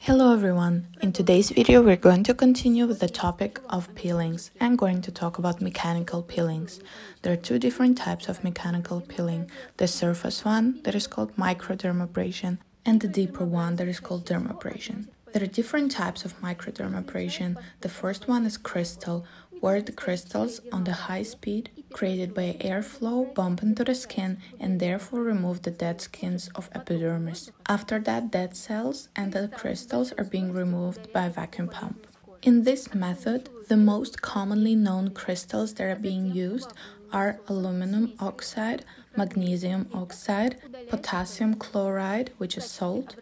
Hello everyone, in today's video we're going to continue with the topic of peelings and going to talk about mechanical peelings. There are two different types of mechanical peeling, the surface one that is called microdermabrasion and the deeper one that is called dermabrasion. There are different types of microdermabrasion. The first one is crystal, where the crystals on the high speed created by airflow bump into the skin and therefore remove the dead skins of epidermis. After that, dead cells and the crystals are being removed by a vacuum pump. In this method, the most commonly known crystals that are being used are aluminum oxide, magnesium oxide, potassium chloride, which is salt,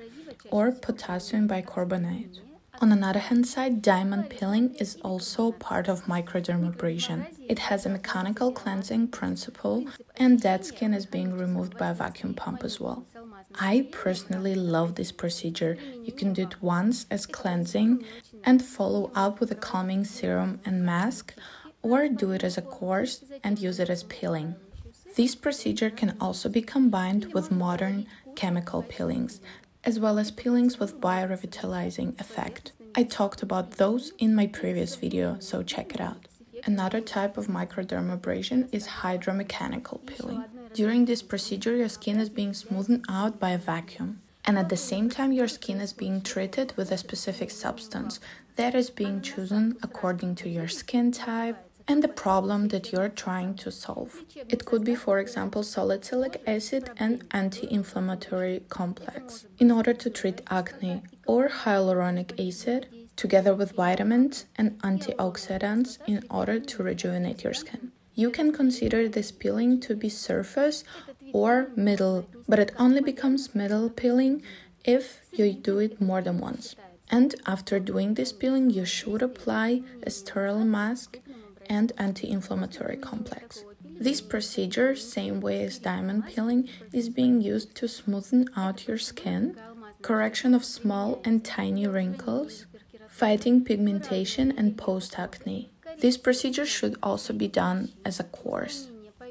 or potassium bicarbonate. On another hand side, diamond peeling is also part of microdermabrasion. It has a mechanical cleansing principle and dead skin is being removed by a vacuum pump as well. I personally love this procedure. You can do it once as cleansing and follow up with a calming serum and mask, or do it as a course and use it as peeling. This procedure can also be combined with modern chemical peelings, as well as peelings with biorevitalizing effect. I talked about those in my previous video, so check it out. Another type of microdermabrasion is hydromechanical peeling. During this procedure, your skin is being smoothed out by a vacuum, and at the same time your skin is being treated with a specific substance that is being chosen according to your skin type and the problem that you're trying to solve. It could be, for example, salicylic acid and anti-inflammatory complex in order to treat acne, or hyaluronic acid together with vitamins and antioxidants in order to rejuvenate your skin. You can consider this peeling to be surface or middle, but it only becomes middle peeling if you do it more than once. And after doing this peeling, you should apply a sterile mask and anti-inflammatory complex. This procedure, same way as diamond peeling, is being used to smoothen out your skin, correction of small and tiny wrinkles, fighting pigmentation and post-acne. This procedure should also be done as a course.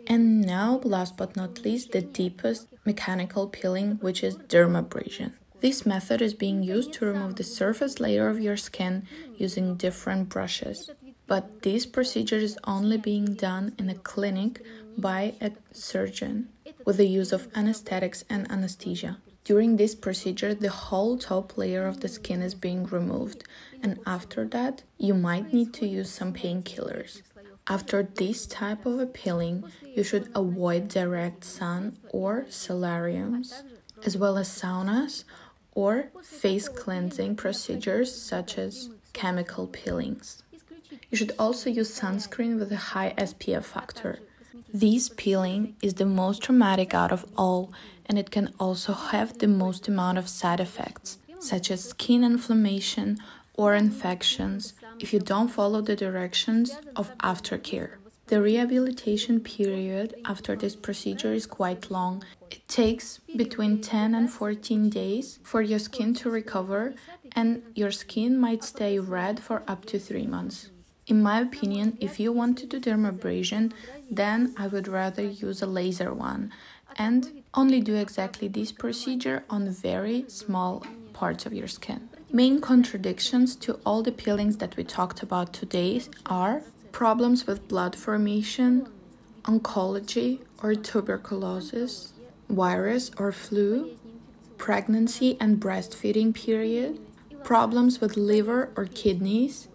And now, last but not least, the deepest mechanical peeling, which is dermabrasion. This method is being used to remove the surface layer of your skin using different brushes. But this procedure is only being done in a clinic by a surgeon with the use of anesthetics and anesthesia. During this procedure, the whole top layer of the skin is being removed, and after that, you might need to use some painkillers. After this type of a peeling, you should avoid direct sun or solariums, as well as saunas or face cleansing procedures such as chemical peelings. You should also use sunscreen with a high SPF factor. This peeling is the most traumatic out of all, and it can also have the most amount of side effects, such as skin inflammation or infections if you don't follow the directions of aftercare. The rehabilitation period after this procedure is quite long. It takes between 10 and 14 days for your skin to recover, and your skin might stay red for up to 3 months. In my opinion, if you want to do dermabrasion, then I would rather use a laser one and only do exactly this procedure on very small parts of your skin. Main contradictions to all the peelings that we talked about today are problems with blood formation, oncology or tuberculosis, virus or flu, pregnancy and breastfeeding period, problems with liver or kidneys,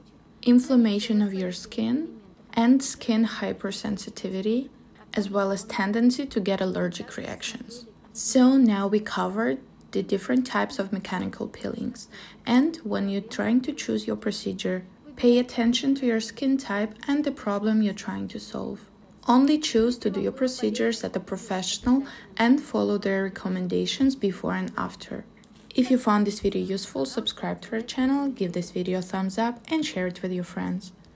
inflammation of your skin, and skin hypersensitivity, as well as tendency to get allergic reactions. So now we covered the different types of mechanical peelings, and when you're trying to choose your procedure, pay attention to your skin type and the problem you're trying to solve. Only choose to do your procedures at a professional and follow their recommendations before and after. If you found this video useful, subscribe to our channel, give this video a thumbs up and share it with your friends.